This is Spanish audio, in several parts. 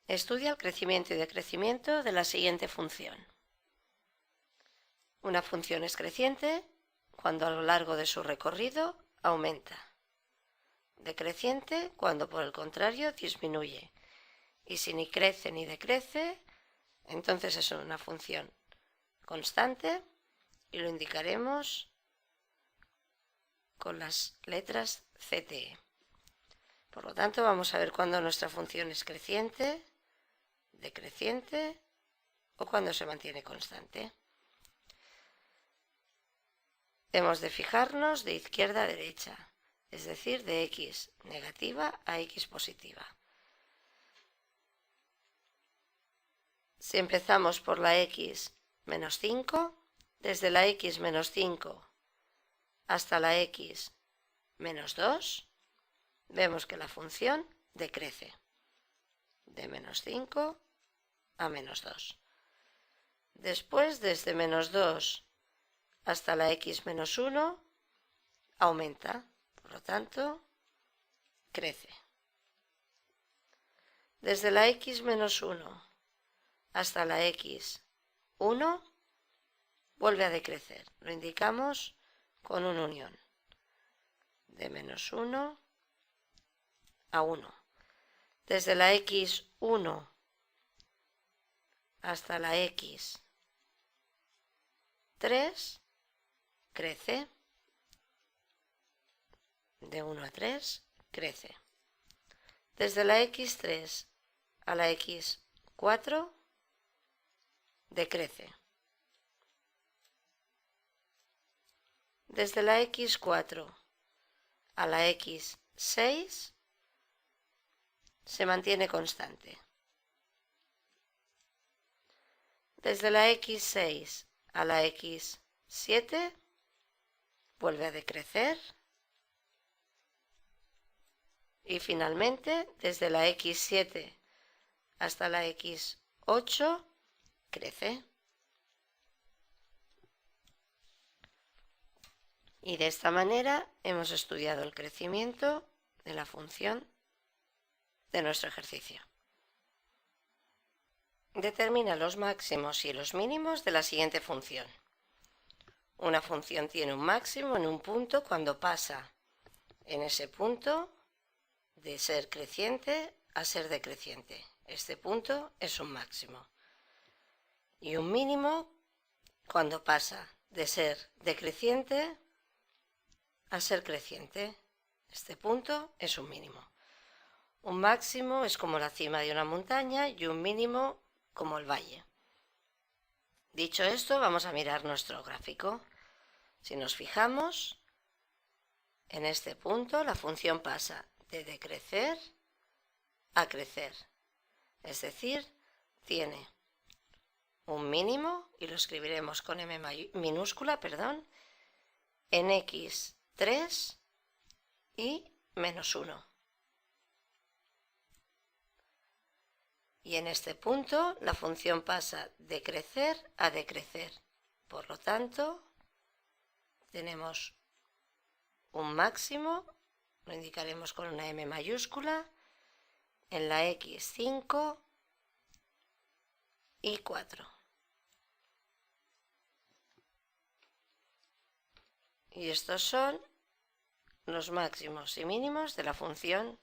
Estudia el crecimiento y decrecimiento de la siguiente función. Una función es creciente cuando a lo largo de su recorrido aumenta. Decreciente cuando por el contrario disminuye. Y si ni crece ni decrece, entonces es una función constante y lo indicaremos con las letras CTE. Por lo tanto, vamos a ver cuándo nuestra función es creciente, decreciente o cuando se mantiene constante. Hemos de fijarnos de izquierda a derecha, es decir, de x negativa a x positiva. Si empezamos por la x menos 5, desde la x menos 5 hasta la x menos 2, vemos que la función decrece de menos 5 a menos 2. Después, desde menos 2 hasta la x menos 1, aumenta, por lo tanto, crece. Desde la x menos 1 hasta la x 1, vuelve a decrecer. Lo indicamos con una unión de menos 1 a 1. Desde la x 1 hasta la x 3, crece. De 1 a 3, crece. Desde la x3 a la x4, decrece. Desde la x4 a la x6, se mantiene constante. Desde la x6 a la x7, vuelve a decrecer. Y finalmente, desde la x7 hasta la x8, crece. Y de esta manera hemos estudiado el crecimiento de la función de nuestro ejercicio. Determina los máximos y los mínimos de la siguiente función. Una función tiene un máximo en un punto cuando pasa en ese punto de ser creciente a ser decreciente. Este punto es un máximo. Y un mínimo cuando pasa de ser decreciente a ser creciente. Este punto es un mínimo. Un máximo es como la cima de una montaña y un mínimo como el valle. Dicho esto, vamos a mirar nuestro gráfico. Si nos fijamos, en este punto la función pasa de decrecer a crecer. Es decir, tiene un mínimo, y lo escribiremos con M minúscula, en x3 y menos 1. Y en este punto la función pasa de crecer a decrecer. Por lo tanto, tenemos un máximo, lo indicaremos con una M mayúscula, en la x5 y 4. Y estos son los máximos y mínimos de la función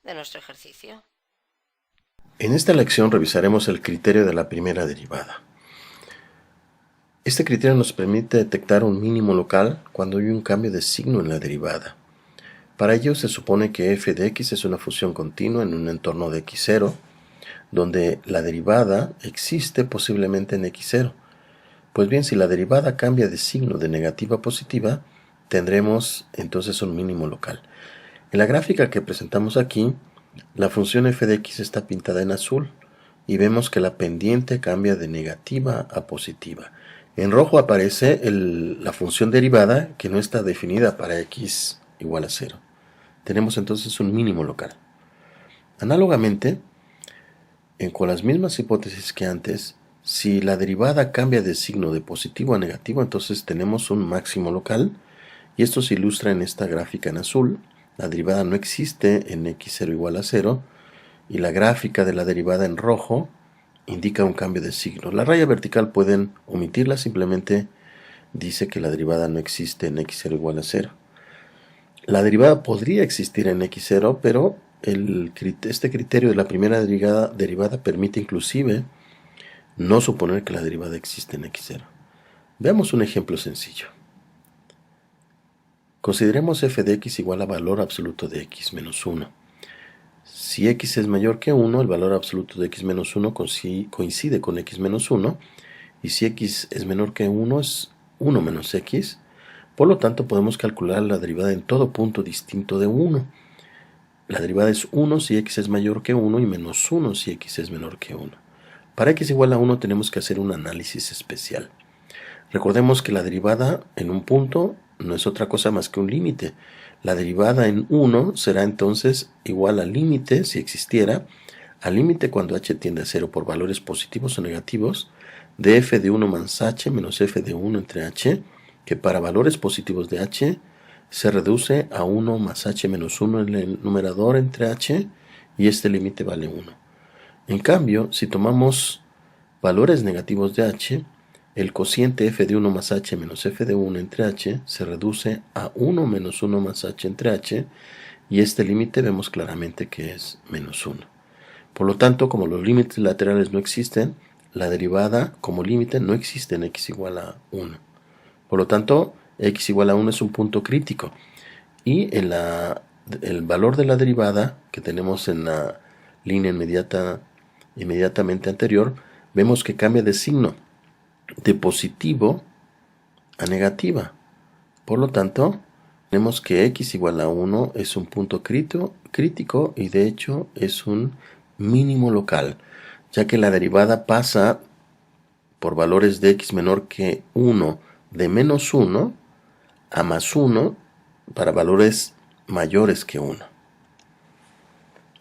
de nuestro ejercicio. En esta lección revisaremos el criterio de la primera derivada. Este criterio nos permite detectar un mínimo local cuando hay un cambio de signo en la derivada. Para ello se supone que f de x es una función continua en un entorno de x0, donde la derivada existe posiblemente en x0. Pues bien, si la derivada cambia de signo de negativa a positiva, tendremos entonces un mínimo local. En la gráfica que presentamos aquí, la función f de x está pintada en azul y vemos que la pendiente cambia de negativa a positiva. En rojo aparece la función derivada que no está definida para x igual a 0. Tenemos entonces un mínimo local. Análogamente, con las mismas hipótesis que antes, si la derivada cambia de signo de positivo a negativo, entonces tenemos un máximo local, y esto se ilustra en esta gráfica en azul. La derivada no existe en x0 igual a 0, y la gráfica de la derivada en rojo indica un cambio de signo. La raya vertical pueden omitirla, simplemente dice que la derivada no existe en x0 igual a 0. La derivada podría existir en x0, pero este criterio de la primera derivada permite inclusive no suponer que la derivada existe en x0. Veamos un ejemplo sencillo. Consideremos f de x igual a valor absoluto de x menos 1. Si x es mayor que 1, el valor absoluto de x menos 1 coincide con x menos 1, y si x es menor que 1 es 1 menos x. Por lo tanto, podemos calcular la derivada en todo punto distinto de 1. La derivada es 1 si x es mayor que 1 y menos 1 si x es menor que 1. Para x igual a 1 tenemos que hacer un análisis especial. Recordemos que la derivada en un punto no es otra cosa más que un límite. La derivada en 1 será entonces igual al límite, si existiera, al límite cuando h tiende a 0 por valores positivos o negativos, de f de 1 más h menos f de 1 entre h, que para valores positivos de h se reduce a 1 más h menos 1 en el numerador entre h, y este límite vale 1. En cambio, si tomamos valores negativos de h, el cociente f de 1 más h menos f de 1 entre h se reduce a 1 menos 1 más h entre h, y este límite vemos claramente que es menos 1. Por lo tanto, como los límites laterales no existen, la derivada como límite no existe en x igual a 1. Por lo tanto, x igual a 1 es un punto crítico, y el valor de la derivada que tenemos en la línea inmediatamente anterior, vemos que cambia de signo de positivo a negativa. Por lo tanto, tenemos que x igual a 1 es un punto crítico y de hecho es un mínimo local, ya que la derivada pasa por valores de x menor que 1 de menos 1 a más 1 para valores mayores que 1.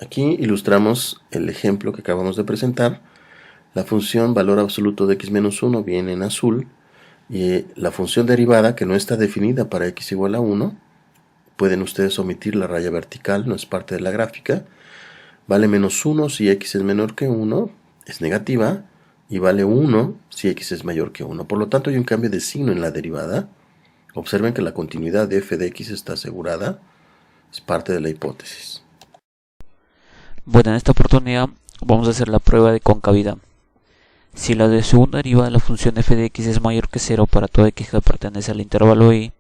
Aquí ilustramos el ejemplo que acabamos de presentar. La función valor absoluto de x menos 1 viene en azul, y la función derivada, que no está definida para x igual a 1, pueden ustedes omitir la raya vertical, no es parte de la gráfica, vale menos 1 si x es menor que 1, es negativa, y vale 1 si x es mayor que 1. Por lo tanto, hay un cambio de signo en la derivada. Observen que la continuidad de f de x está asegurada, es parte de la hipótesis. Bueno, en esta oportunidad vamos a hacer la prueba de concavidad. Si la de segunda derivada de la función f de x es mayor que 0 para todo x que pertenece al intervalo y,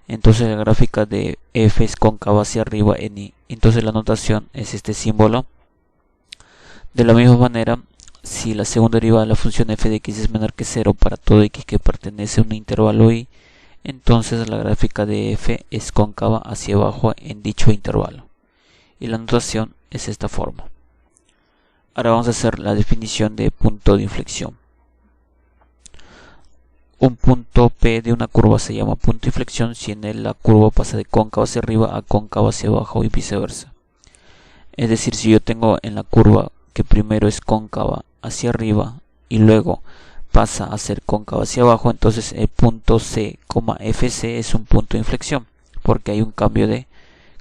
entonces la gráfica de f es cóncava hacia arriba en y. Entonces la notación es este símbolo. De la misma manera, si la segunda derivada de la función f de x es menor que 0 para todo x que pertenece a un intervalo y, entonces la gráfica de f es cóncava hacia abajo en dicho intervalo. Y la notación es esta forma. Ahora vamos a hacer la definición de punto de inflexión. Un punto P de una curva se llama punto de inflexión si en él la curva pasa de cóncava hacia arriba a cóncava hacia abajo y viceversa. Es decir, si yo tengo en la curva que primero es cóncava hacia arriba y luego pasa a ser cóncava hacia abajo, entonces el punto C, FC es un punto de inflexión porque hay un cambio de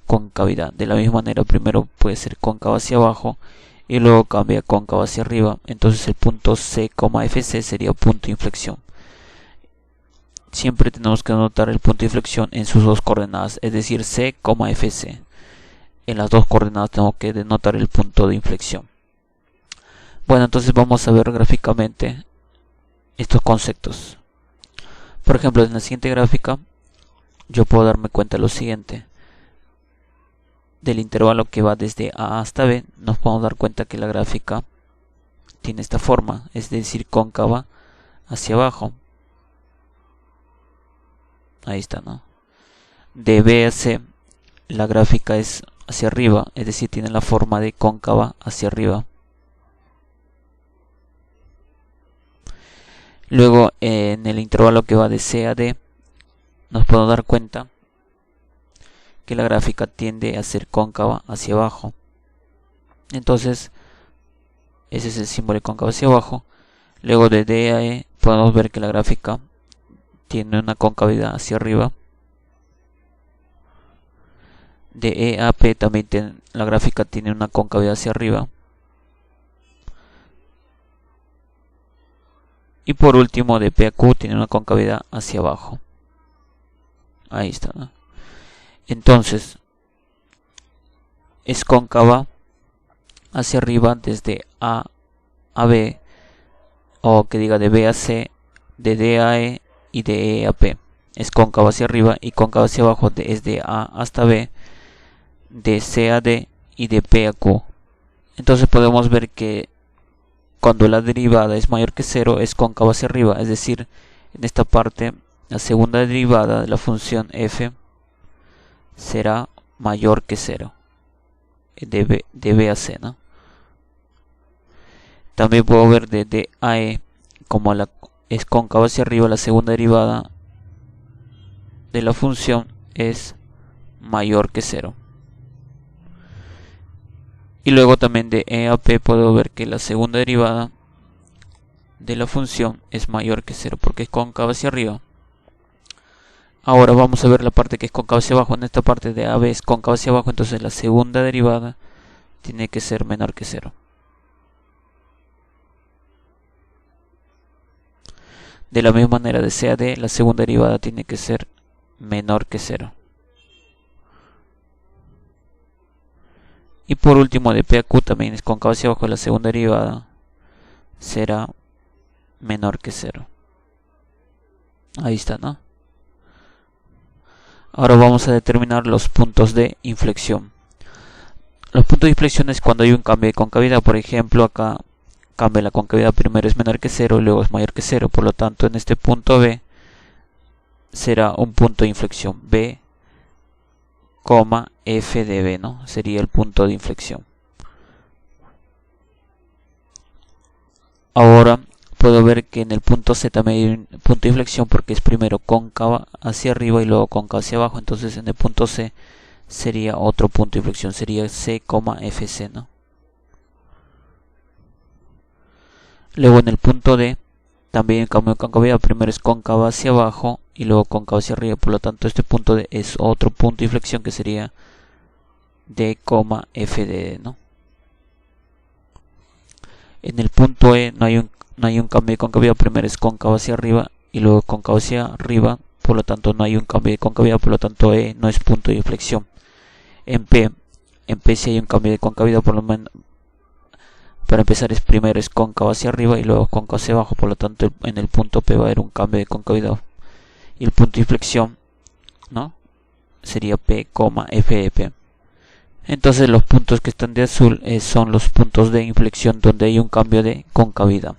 concavidad. De la misma manera, primero puede ser cóncava hacia abajo y luego cambia cóncava hacia arriba, entonces el punto C, FC sería punto de inflexión. Siempre tenemos que anotar el punto de inflexión en sus dos coordenadas, es decir, C, FC. En las dos coordenadas tenemos que denotar el punto de inflexión. Bueno, entonces vamos a ver gráficamente estos conceptos. Por ejemplo, en la siguiente gráfica yo puedo darme cuenta de lo siguiente. Del intervalo que va desde A hasta B, nos podemos dar cuenta que la gráfica tiene esta forma, es decir, cóncava hacia abajo. Ahí está, ¿no? De B a C, la gráfica es hacia arriba, es decir, tiene la forma de cóncava hacia arriba. Luego, en el intervalo que va de C a D, nos podemos dar cuenta que la gráfica tiende a ser cóncava hacia abajo. Entonces, ese es el símbolo de cóncava hacia abajo. Luego de D a E podemos ver que la gráfica tiene una concavidad hacia arriba. De E a P también la gráfica tiene una concavidad hacia arriba. Y por último, de P a Q tiene una concavidad hacia abajo. Ahí está, ¿no? Entonces, es cóncava hacia arriba desde A a B, o que diga de B a C, de D a E y de E a P. Es cóncava hacia arriba y cóncava hacia abajo es de A hasta B, de C a D y de P a Q. Entonces podemos ver que cuando la derivada es mayor que 0 es cóncava hacia arriba, es decir, en esta parte la segunda derivada de la función f será mayor que 0 de B a C, ¿no? También puedo ver de D a E como es cóncava hacia arriba, la segunda derivada de la función es mayor que 0. Y luego también de E a P puedo ver que la segunda derivada de la función es mayor que 0 porque es cóncava hacia arriba. Ahora vamos a ver la parte que es cóncava hacia abajo. En esta parte de AB es cóncava hacia abajo, entonces la segunda derivada tiene que ser menor que 0. De la misma manera de C a D, la segunda derivada tiene que ser menor que 0. Y por último de P a Q también es cóncava hacia abajo, la segunda derivada será menor que 0. Ahí está, ¿no? Ahora vamos a determinar los puntos de inflexión. Los puntos de inflexión es cuando hay un cambio de concavidad. Por ejemplo, acá cambia la concavidad, primero es menor que 0 y luego es mayor que 0. Por lo tanto, en este punto B será un punto de inflexión. B, F de B, ¿no? Sería el punto de inflexión. Ahora puedo ver que en el punto C también hay un punto de inflexión porque es primero cóncava hacia arriba y luego cóncava hacia abajo. Entonces en el punto C sería otro punto de inflexión, sería C, FC, ¿no? Luego en el punto D también cambio de concavidad, primero es cóncava hacia abajo y luego cóncava hacia arriba. Por lo tanto este punto D es otro punto de inflexión que sería D, F de D, ¿no? En el punto E no hay un cambio de concavidad, primero es cóncava hacia arriba y luego cóncava hacia arriba, por lo tanto no hay un cambio de concavidad, por lo tanto E no es punto de inflexión. En P sí hay un cambio de concavidad, por lo menos para empezar primero es cóncava hacia arriba y luego cóncava hacia abajo, por lo tanto en el punto P va a haber un cambio de concavidad. Y el punto de inflexión, ¿no? Sería P, F de P. Entonces los puntos que están de azul son los puntos de inflexión donde hay un cambio de concavidad.